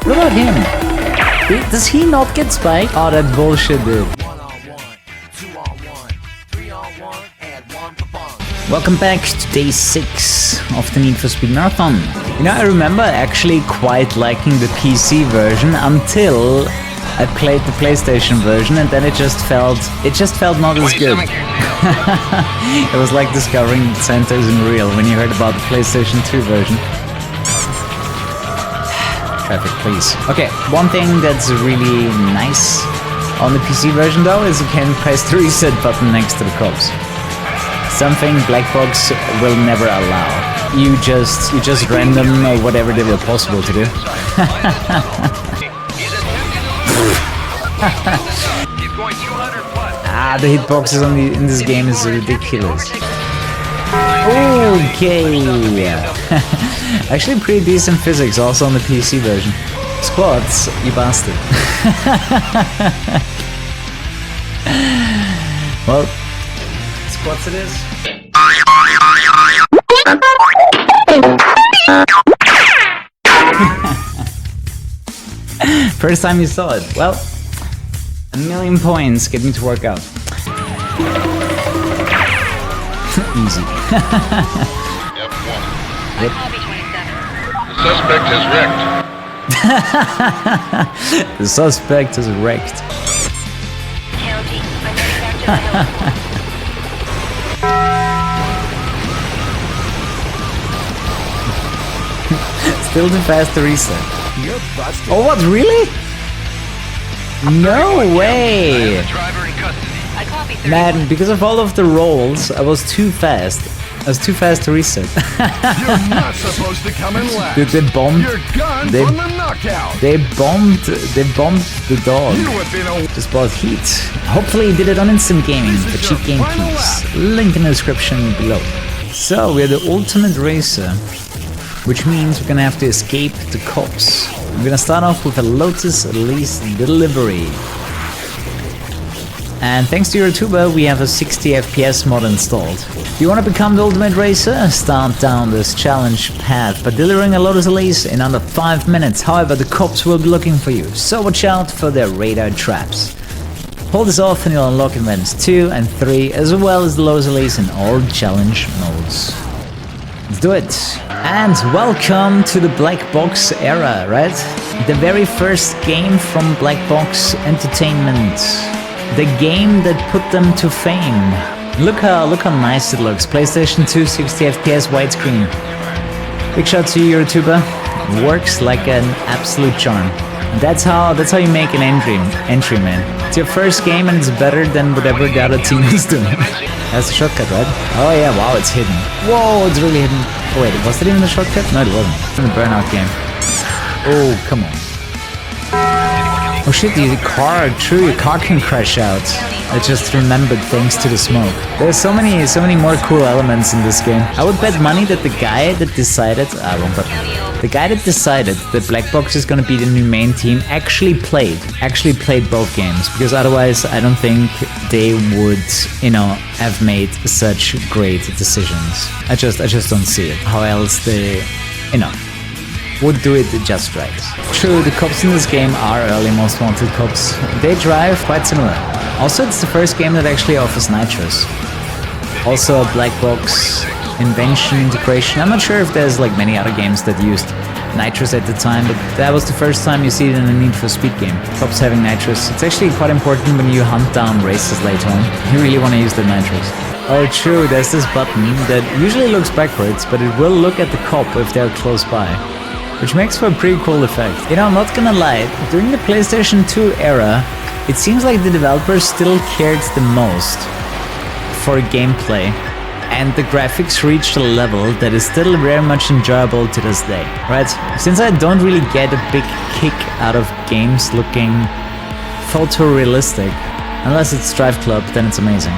What about him? Does he not get spiked? Oh, that bullshit, dude. Welcome back to day 6 of the Need for Speed Marathon. You know, I remember actually quite liking the PC version until I played the PlayStation version, and then it just felt not as good. It was like discovering Santos in real when you heard about the PlayStation 2 version. Traffic, please. Okay, one thing that's really nice on the PC version though is you can press the reset button next to the cops. Something Blackbox will never allow. You just random or whatever they were possible to do. The hitboxes in this game is ridiculous. Okay. Actually pretty decent physics also on the PC version. Squats, you bastard. Well, squats it is. First time you saw it. Well, 1,000,000 points get me to work out. Easy. Yep. The suspect has wrecked. The suspect is wrecked. Still too fast to reset. Oh, what? Really? No way! Man, because of all of the rolls, I was too fast. I was too fast to reset. You're not supposed to come in last. Dude, they bombed. You're gone from the knockout. They bombed the dog. Just bought heat. Hopefully he did it on Instant Gaming for cheap game keys. Link in the description below. So we're the ultimate racer, which means we're gonna have to escape the cops. I'm gonna start off with a Lotus Elise delivery. And thanks to YouTuber, we have a 60 FPS mod installed. If you want to become the ultimate racer, start down this challenge path by delivering a Lotus Elise in under 5 minutes. However, the cops will be looking for you, so watch out for their radar traps. Pull this off and you'll unlock events 2 and 3, as well as the Lotus Elise in all challenge modes. Let's do it! And welcome to the Blackbox era, right? The very first game from Blackbox Entertainment. The game that put them to fame. Look how nice it looks. PlayStation 2 60 FPS widescreen. Big shout to you, YouTuber. Works like an absolute charm. That's how you make an entry, man. It's your first game and it's better than whatever the other team is doing. That's a shortcut, right? Oh yeah, wow, it's hidden. Whoa, it's really hidden. Oh wait, was it even a shortcut? No, it wasn't. It's in the Burnout game. Oh, come on. Oh shit, your car can crash out. I just remembered thanks to the smoke. There's so many more cool elements in this game. I would bet money that the guy that decided that Blackbox is gonna be the new main team actually played both games, because otherwise I don't think they would, have made such great decisions. I just don't see it. How else they, would do it just right. True, the cops in this game are early Most Wanted cops. They drive quite similar. Also, it's the first game that actually offers nitrous. Also a Blackbox invention integration. I'm not sure if there's like many other games that used nitrous at the time, but that was the first time you see it in a Need for Speed game. Cops having nitrous. It's actually quite important when you hunt down races later on. You really want to use the nitrous. Oh true, there's this button that usually looks backwards, but it will look at the cop if they're close by. Which makes for a pretty cool effect. I'm not gonna lie, during the PlayStation 2 era, it seems like the developers still cared the most for gameplay, and the graphics reached a level that is still very much enjoyable to this day, right? Since I don't really get a big kick out of games looking photorealistic, unless it's Drive Club, then it's amazing.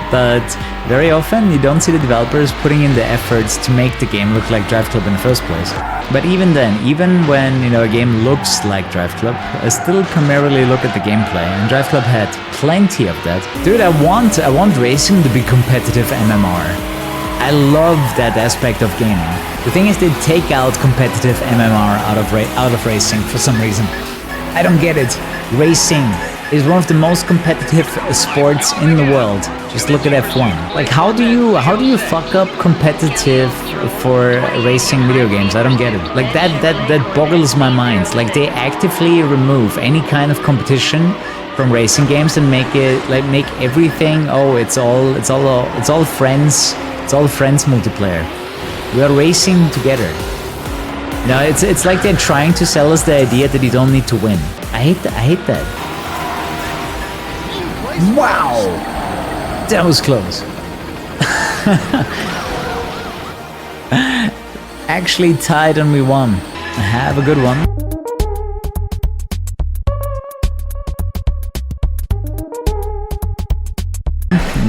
But very often you don't see the developers putting in the efforts to make the game look like Drive Club in the first place. But even then, even when a game looks like Drive Club, I still primarily look at the gameplay, and Drive Club had plenty of that. Dude, I want racing to be competitive MMR. I love that aspect of gaming. The thing is, they take out competitive MMR out of racing for some reason. I don't get it. Racing is one of the most competitive sports in the world. Just look at F1. Like, how do you fuck up competitive for racing video games? I don't get it. Like that boggles my mind. Like, they actively remove any kind of competition from racing games and make everything. Oh, it's all friends. It's all friends multiplayer. We are racing together. No, it's like they're trying to sell us the idea that you don't need to win. I hate that. Wow! That was close. Actually tied and we won. Have a good one.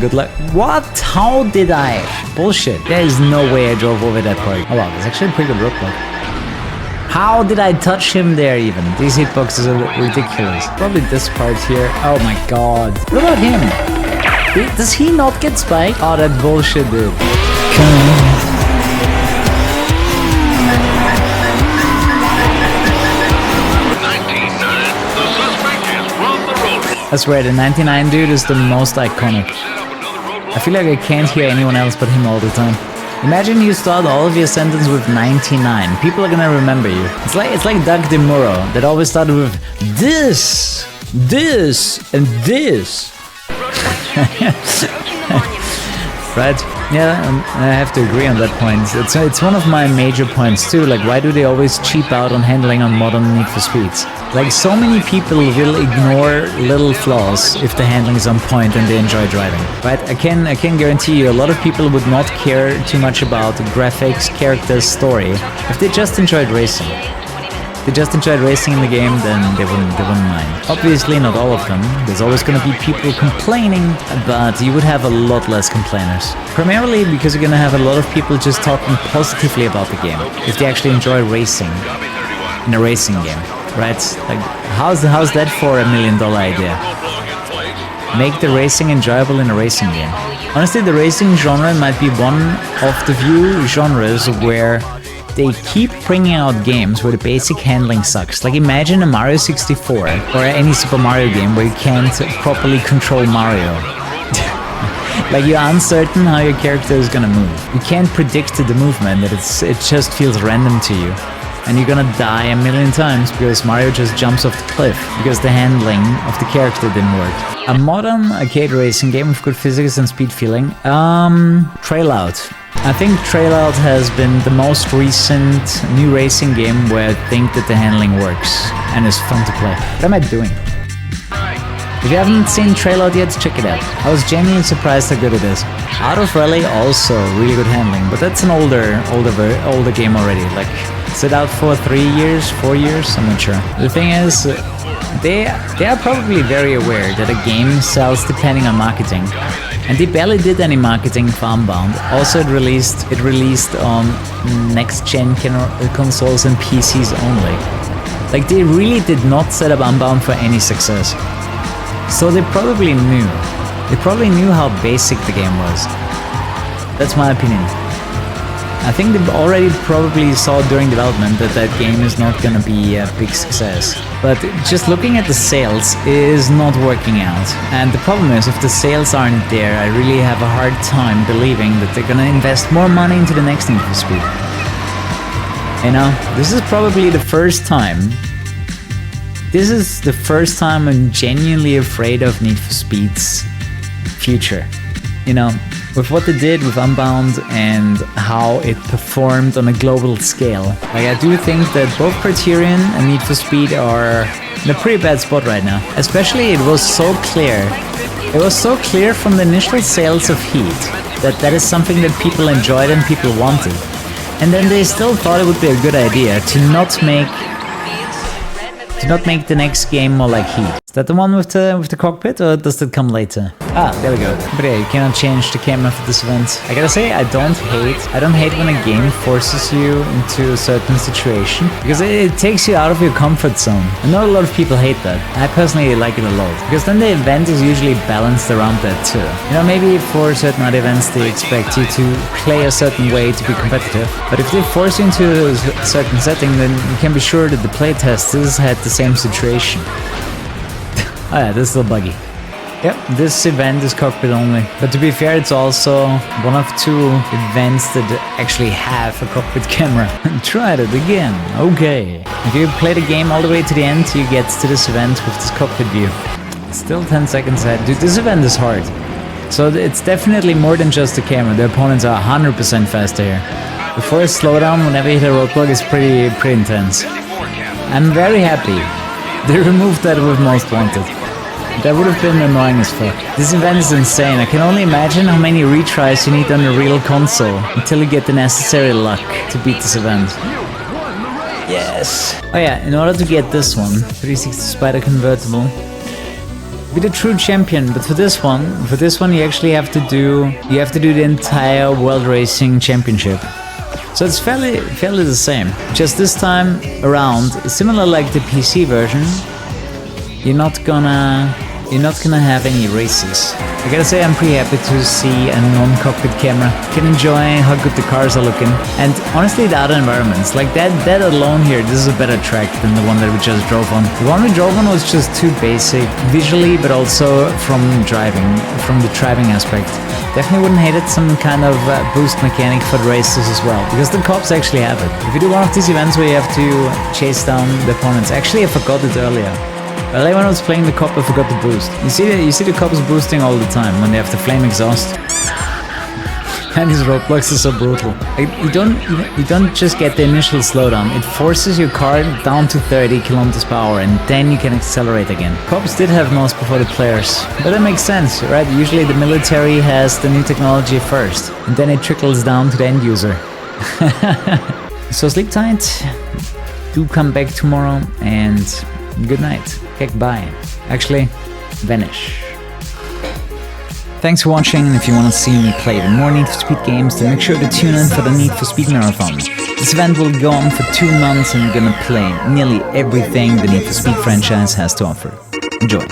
Good luck. What? How did I? Bullshit. There is no way I drove over that part. Oh wow, that's actually a pretty good rope block. How did I touch him there even? These hitboxes are ridiculous. Probably this part here. Oh my god. What about him? Does he not get spiked? Oh, that bullshit, dude. I swear, the 99 dude is the most iconic. I feel like I can't hear anyone else but him all the time. Imagine you start all of your sentence with 99. People are gonna remember you. It's like Doug DeMuro that always started with this, and this. Right? Yeah, I have to agree on that point. It's one of my major points too. Like, why do they always cheap out on handling on modern Need for Speeds? Like, so many people will ignore little flaws if the handling is on point and they enjoy driving. Right? I can guarantee you a lot of people would not care too much about graphics, characters, story if they just enjoyed racing. If they just enjoyed racing in the game, then they wouldn't mind. Obviously, not all of them. There's always gonna be people complaining, but you would have a lot less complainers. Primarily because you're gonna have a lot of people just talking positively about the game if they actually enjoy racing in a racing game. Right? Like, how's that for $1 million idea? Make the racing enjoyable in a racing game. Honestly, the racing genre might be one of the few genres where they keep bringing out games where the basic handling sucks. Like, imagine a Mario 64 or any Super Mario game where you can't properly control Mario. Like, you're uncertain how your character is gonna move. You can't predict the movement, that it just feels random to you. And you're gonna die a million times because Mario just jumps off the cliff because the handling of the character didn't work. A modern arcade racing game with good physics and speed feeling. Trail Out. I think Trail Out has been the most recent new racing game where I think that the handling works and is fun to play. What am I doing? If you haven't seen Trail Out yet, check it out. I was genuinely surprised how good it is. Out of Rally also really good handling, but that's an older game already. Like, is it out for 3 years, 4 years? I'm not sure. The thing is, they are probably very aware that a game sells depending on marketing, and they barely did any marketing for Unbound. Also, it released on next-gen consoles and PCs only. Like, they really did not set up Unbound for any success. So they probably knew. They probably knew how basic the game was. That's my opinion. I think they already probably saw during development that game is not gonna be a big success. But just looking at the sales is not working out. And the problem is, if the sales aren't there, I really have a hard time believing that they're gonna invest more money into the next Need for Speed. You know, this is probably the first time. This is the first time I'm genuinely afraid of Need for Speed's future. You know, with what they did with Unbound and how it performed on a global scale. Like, I do think that both Criterion and Need for Speed are in a pretty bad spot right now. Especially, it was so clear. It was so clear from the initial sales of Heat that is something that people enjoyed and people wanted. And then they still thought it would be a good idea to not make the next game more like Heat. Is that the one with the cockpit, or does that come later? Ah, there we go. But yeah, you cannot change the camera for this event. I gotta say, I don't hate when a game forces you into a certain situation, because it takes you out of your comfort zone. I know a lot of people hate that. I personally like it a lot, because then the event is usually balanced around that too. You know, maybe for certain other events they expect you to play a certain way to be competitive, but if they force you into a certain setting, then you can be sure that the playtesters had the same situation. Oh yeah, this is still buggy. Yep, this event is cockpit only. But to be fair, it's also one of 2 events that actually have a cockpit camera. Tried it again. Okay. If you play the game all the way to the end, you get to this event with this cockpit view. Still 10 seconds ahead. Dude, this event is hard. So it's definitely more than just the camera. The opponents are 100% faster here. The forced slowdown whenever you hit a roadblock is pretty intense. I'm very happy they removed that with Most Wanted. That would have been annoying as fuck. This event is insane. I can only imagine how many retries you need on the real console until you get the necessary luck to beat this event. Yes. Oh yeah, in order to get this one, 360 Spider convertible, be the true champion. But for this one you actually have to do the entire World Racing Championship. So it's fairly the same. Just this time around, similar like the PC version, you're not gonna have any races. I gotta say, I'm pretty happy to see a non-cockpit camera. You can enjoy how good the cars are looking. And honestly, the other environments, like that alone here, this is a better track than the one that we just drove on. The one we drove on was just too basic, visually, but also from the driving aspect. Definitely wouldn't hate it, some kind of boost mechanic for the races as well, because the cops actually have it. If you do one of these events where you have to chase down the opponents, actually I forgot it earlier. Earlier when I was playing the cop, I forgot to boost. You see the cops boosting all the time when they have the flame exhaust. And these roadblocks are so brutal. You don't just get the initial slowdown, it forces your car down to 30 km per hour and then you can accelerate again. Cops did have most before the players, but that makes sense, right? Usually the military has the new technology first, and then it trickles down to the end user. So sleep tight, do come back tomorrow, and good night. Bye. Actually, vanish. Thanks for watching, and if you want to see me play more Need for Speed games, then make sure to tune in for the Need for Speed Marathon. This event will go on for 2 months and we're gonna play nearly everything the Need for Speed franchise has to offer. Enjoy.